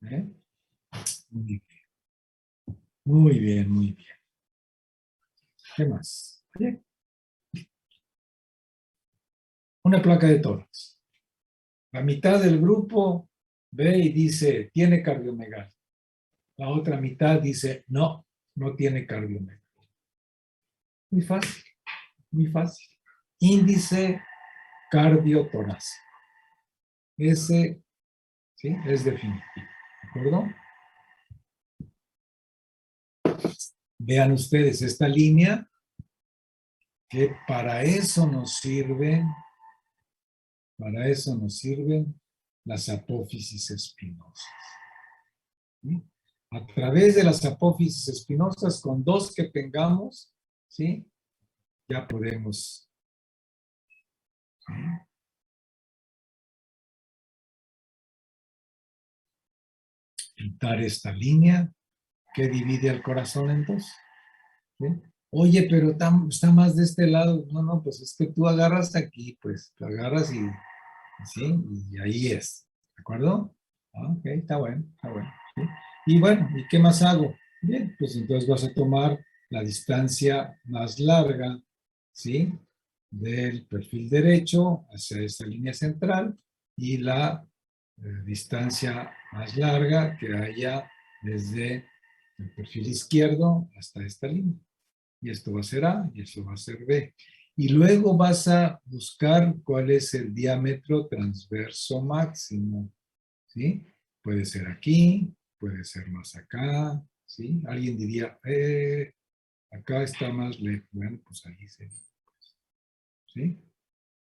Speaker 1: ¿Eh? Muy bien. Muy bien, muy bien. ¿Qué más? Bien. Una placa de tórax. La mitad del grupo ve y dice, tiene cardiomegalia. La otra mitad dice, no, no tiene cardiomegalia. Muy fácil, muy fácil. Índice cardiotorácico. Ese, ¿sí? Es definitivo. ¿De acuerdo? Vean ustedes esta línea, que para eso nos sirven las apófisis espinosas. ¿Sí? A través de las apófisis espinosas, con dos que tengamos, ¿sí? Ya podemos, ¿sí? Pintar esta línea que divide al corazón en dos. ¿Sí? Oye, pero está más de este lado. No, pues es que tú agarras aquí, pues lo agarras y ¿sí? Y ahí es. ¿De acuerdo? Ok, está bueno, ¿sí? Y bueno, ¿y qué más hago? Bien, pues entonces vas a tomar la distancia más larga, ¿sí? Del perfil derecho hacia esta línea central y la distancia más larga que haya desde el perfil izquierdo hasta esta línea. Y esto va a ser A y esto va a ser B. Y luego vas a buscar cuál es el diámetro transverso máximo, ¿sí? Puede ser aquí, puede ser más acá, ¿sí? Alguien diría, acá está más lejos. Bueno, pues ahí se, ¿sí?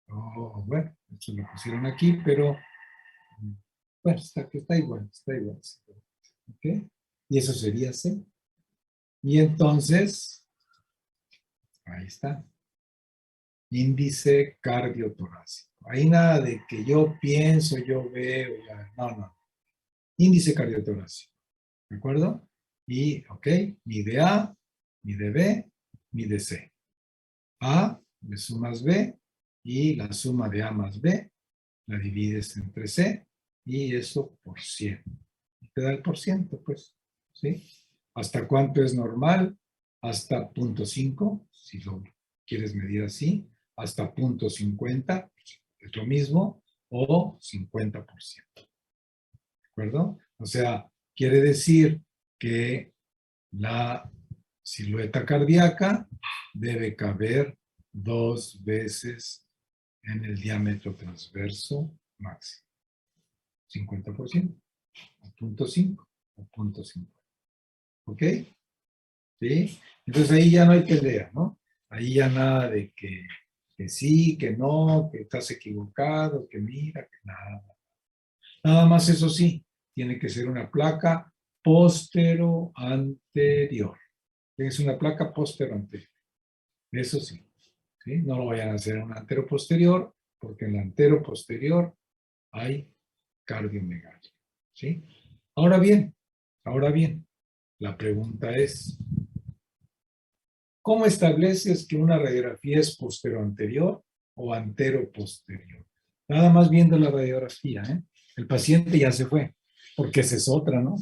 Speaker 1: Bueno, esto lo pusieron aquí, pero bueno, está igual, ¿ok? Y eso sería C. Y entonces, ahí está. Índice cardiotorácico. Ahí nada de que yo pienso, yo veo, ya. No. Índice cardiotorácico. ¿De acuerdo? Y, ok, mide A, mide B, mide C. A le sumas B y la suma de A más B la divides entre C y eso por 100. Te da el por ciento, pues, ¿sí? ¿Hasta cuánto es normal? Hasta 0.5, si lo quieres medir así, hasta 0.50, es lo mismo, o 50%. ¿De acuerdo? O sea, quiere decir que la silueta cardíaca debe caber 2 veces en el diámetro transverso máximo. 50%, o 0.5, o 0.50. ¿Ok? ¿Sí? Entonces ahí ya no hay pelea, ¿no? Ahí ya nada de que sí, que no, que estás equivocado, que mira, que nada. Nada más eso sí, tiene que ser una placa postero-anterior. Es una placa postero-anterior. Eso sí, ¿sí? No lo vayan a hacer en un antero-posterior, porque en la antero-posterior hay cardiomegalia, ¿sí? Ahora bien, la pregunta es, ¿cómo estableces que una radiografía es postero-anterior o antero-posterior? Nada más viendo la radiografía, ¿eh? El paciente ya se fue, porque esa es otra, ¿no?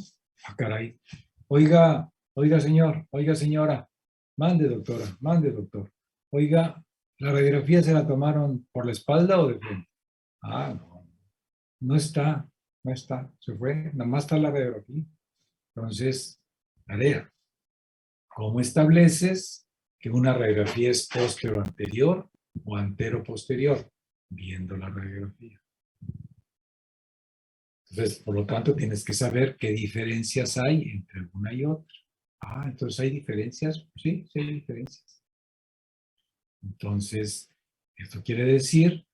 Speaker 1: Ah, caray. Oiga, señor, oiga, señora, mande, doctora, mande, doctor. Oiga, ¿la radiografía se la tomaron por la espalda o de frente? Ah, no, no está, se fue, nada más está la radiografía. Entonces, tarea. ¿Cómo estableces que una radiografía es postero-anterior o antero-posterior? Viendo la radiografía. Entonces, por lo tanto, tienes que saber qué diferencias hay entre una y otra. Ah, entonces hay diferencias. Sí, sí hay diferencias. Entonces, esto quiere decir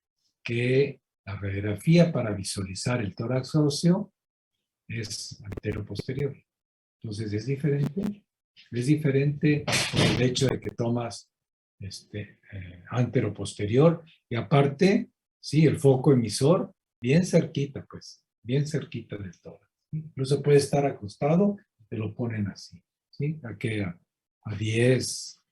Speaker 1: que la radiografía para visualizar el tórax óseo es antero-posterior. Entonces, es diferente. Es diferente por el hecho de que tomas antero-posterior y aparte, sí, el foco emisor bien cerquita, pues, bien cerquita del tórax. ¿Sí? Incluso puede estar acostado, te lo ponen así, ¿sí? A 10,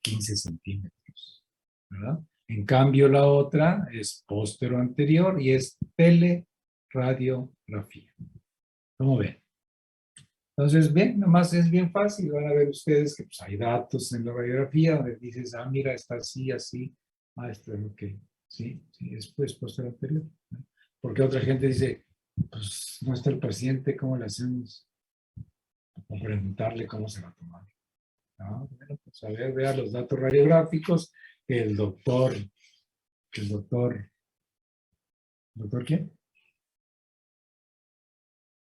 Speaker 1: 15 centímetros, ¿verdad? En cambio, la otra es postero-anterior y es teleradiografía. ¿Cómo ven? Entonces, bien, nomás es bien fácil. Van a ver ustedes que pues, hay datos en la radiografía donde dices, ah, mira, está así, así. Ah, esto es lo que, sí, sí, es pues posterior anterior. ¿No? Porque otra gente dice, pues no está el paciente, ¿cómo le hacemos? O preguntarle cómo se va a tomar. ¿No? Bueno, pues a ver, vea los datos radiográficos que el doctor, ¿doctor quién?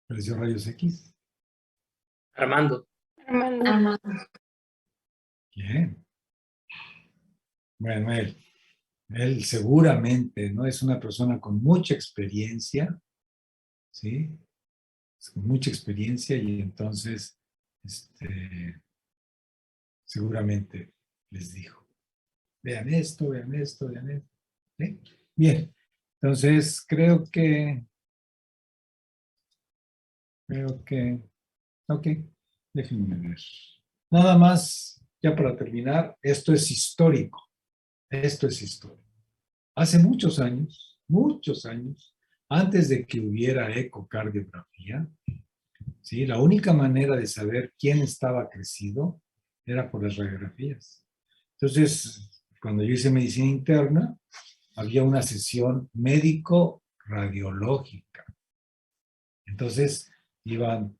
Speaker 1: Realizó rayos X.
Speaker 3: Armando.
Speaker 2: Armando.
Speaker 1: Bien. Bueno, él seguramente, ¿no? Es una persona con mucha experiencia, ¿sí? Con mucha experiencia y entonces, seguramente les dijo, vean esto, vean esto, vean esto. ¿Sí? Bien, entonces creo que, ok, déjenme ver. Nada más, ya para terminar, esto es histórico. Hace muchos años, antes de que hubiera ecocardiografía, ¿sí? La única manera de saber quién estaba crecido era por las radiografías. Entonces, cuando yo hice medicina interna, había una sesión médico-radiológica. Entonces, iban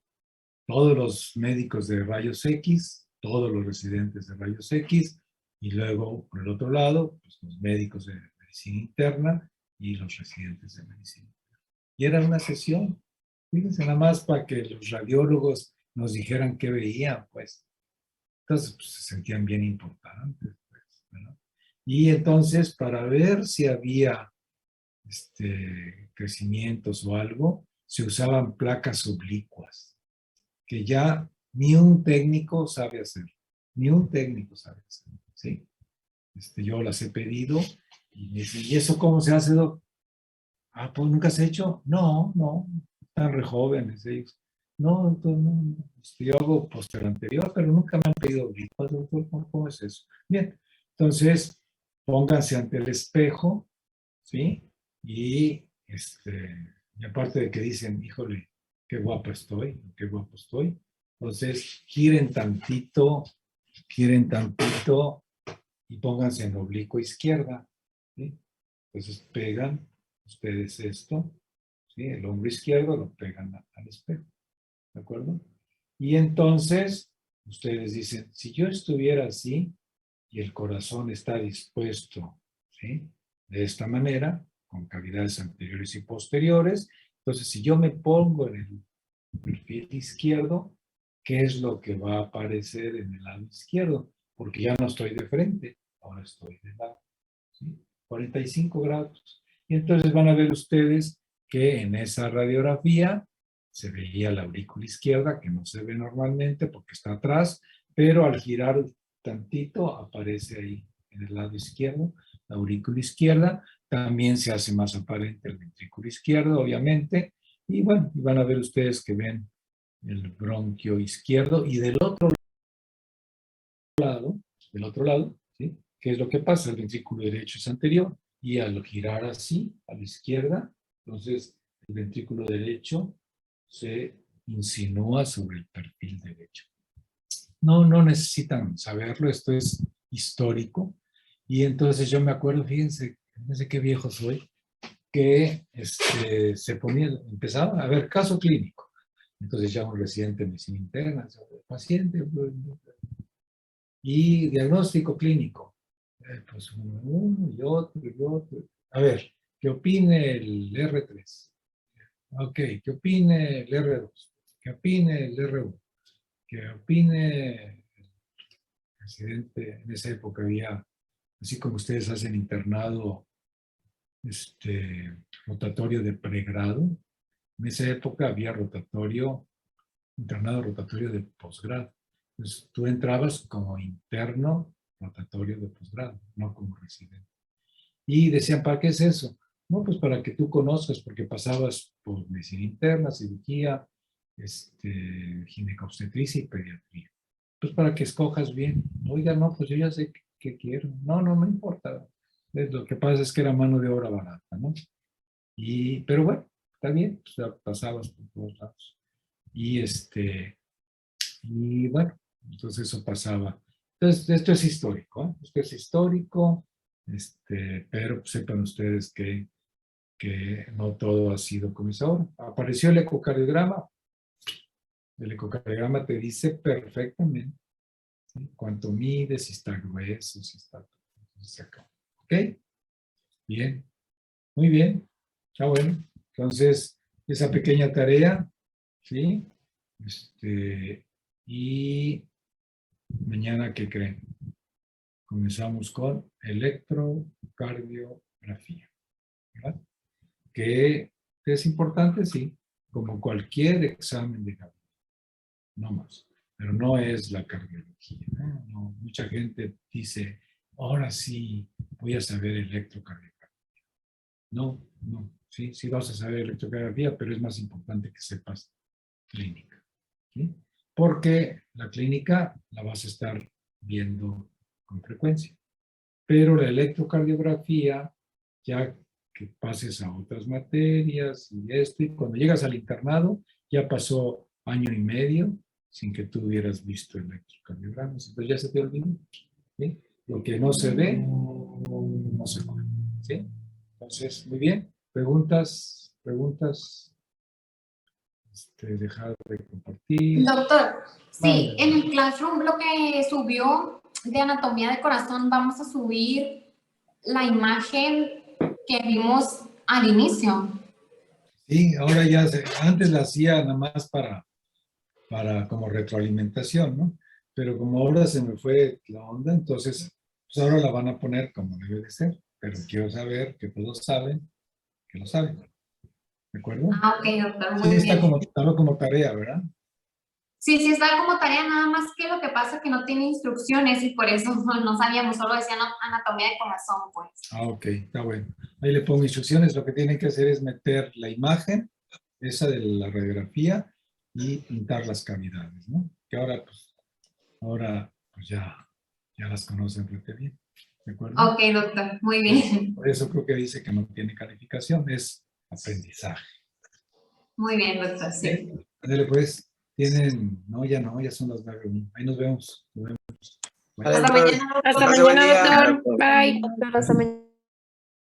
Speaker 1: todos los médicos de rayos X, todos los residentes de rayos X, y luego, por el otro lado, pues, los médicos de medicina interna y los residentes de medicina interna. Y era una sesión, fíjense, nada más para que los radiólogos nos dijeran qué veían, pues. Entonces, pues, se sentían bien importantes, pues, ¿verdad? Y entonces, para ver si había crecimientos o algo, se usaban placas oblicuas, que ya ni un técnico sabe hacer, ¿sí? Yo las he pedido y me dicen, ¿y eso cómo se hace, doc? Ah, pues ¿nunca se ha hecho? No, están re jóvenes ellos. No, doctor, no, no. Yo hago posterior anterior, pero nunca me han pedido oblicuo, doctor. ¿Cómo es eso? Bien, entonces, pónganse ante el espejo, ¿sí? Y aparte de que dicen, híjole, qué guapa estoy, qué guapo estoy, entonces giren tantito y pónganse en oblicuo izquierda, ¿sí? Entonces pegan ustedes esto, ¿sí? El hombro izquierdo lo pegan al espejo, ¿de acuerdo? Y entonces ustedes dicen, si yo estuviera así y el corazón está dispuesto, ¿sí? De esta manera, con cavidades anteriores y posteriores, entonces si yo me pongo en el perfil izquierdo, ¿qué es lo que va a aparecer en el lado izquierdo? Porque ya no estoy de frente, ahora estoy de lado, ¿sí? 45 grados. Y entonces van a ver ustedes que en esa radiografía se veía la aurícula izquierda, que no se ve normalmente porque está atrás, pero al girar tantito aparece ahí en el lado izquierdo, la aurícula izquierda. También se hace más aparente el ventrículo izquierdo, obviamente. Y bueno, van a ver ustedes que ven el bronquio izquierdo y del otro lado, ¿sí? ¿Qué es lo que pasa? El ventrículo derecho es anterior y al girar así, a la izquierda, entonces el ventrículo derecho se insinúa sobre el perfil derecho. No necesitan saberlo, esto es histórico. Y entonces yo me acuerdo, fíjense qué viejo soy, que se ponía, empezaba a ver caso clínico. Entonces ya un residente de medicina interna, paciente, y diagnóstico clínico. Pues uno y otro y otro. A ver, ¿qué opine el R3? Ok, ¿qué opine el R2? ¿Qué opine el R1? ¿Qué opine el residente? En esa época había, así como ustedes hacen internado rotatorio de pregrado, en esa época había internado rotatorio de posgrado. Entonces tú entrabas como interno rotatorio de posgrado, no como residente. Y decían, ¿para qué es eso? No, pues para que tú conozcas, porque pasabas por medicina interna, cirugía, ginecobstetricia y pediatría. Pues para que escojas bien. Oiga, no, pues yo ya sé qué quiero. No me importa. Lo que pasa es que era mano de obra barata, ¿no? Pero bueno, está bien, pues ya pasabas por todos lados. Y bueno, entonces eso pasaba. Entonces, esto es histórico, ¿eh? Esto es histórico, pero pues, sepan ustedes que no todo ha sido como es ahora. Apareció el ecocardiograma. El ecocardiograma te dice perfectamente, ¿sí? Cuánto mide, si está grueso, si está... ¿Ok? Bien, muy bien. Está bueno. Entonces, esa pequeña tarea, ¿sí? Y mañana, ¿qué creen? Comenzamos con electrocardiografía, ¿verdad? Que es importante, sí, como cualquier examen de gabinete, no más, pero no es la cardiología, ¿no? No, mucha gente dice, ahora sí voy a saber electrocardiografía. No, sí vas a saber electrocardiografía, pero es más importante que sepas clínica, ¿sí? Porque la clínica la vas a estar viendo con frecuencia. Pero la electrocardiografía, ya que pases a otras materias y cuando llegas al internado, ya pasó año y medio sin que tú hubieras visto electrocardiogramas. Entonces ya se te olvidó, ¿sí? Lo que no se ve, no se puede, ¿sí? Entonces, muy bien. Preguntas, dejar de compartir.
Speaker 2: Doctor, sí,
Speaker 1: Vale.
Speaker 2: en el Classroom lo que subió de anatomía del corazón, vamos a subir la imagen que vimos al inicio.
Speaker 1: Sí, ahora ya, antes la hacía nada más para como retroalimentación, ¿no? Pero como ahora se me fue la onda, entonces, pues ahora la van a poner como debe de ser. Pero quiero saber que todos saben que lo saben. ¿De acuerdo?
Speaker 2: Ah, ok, doctor,
Speaker 1: Sí,
Speaker 2: muy bien.
Speaker 1: estaba como tarea, ¿verdad?
Speaker 2: Sí, está como tarea, nada más que lo que pasa es que no tiene instrucciones y por eso no sabíamos, solo decían anatomía de corazón, pues.
Speaker 1: Ah, ok, está bueno. Ahí le pongo instrucciones. Lo que tienen que hacer es meter la imagen, esa de la radiografía, y pintar las cavidades, ¿no? Que ahora pues ya las conocen bastante bien, ¿de acuerdo?
Speaker 2: Ok, doctor, muy bien.
Speaker 1: Por eso creo que dice que no tiene calificación, es aprendizaje.
Speaker 2: Muy bien, doctor, sí.
Speaker 1: Ándale, pues, no, ya son las 9:01. Ahí nos vemos. Nos vemos. Bye.
Speaker 2: Hasta mañana, doctor.
Speaker 6: Hasta
Speaker 5: Pase buen
Speaker 6: mañana,
Speaker 5: día.
Speaker 6: doctor. Bye.
Speaker 7: Hasta mañana.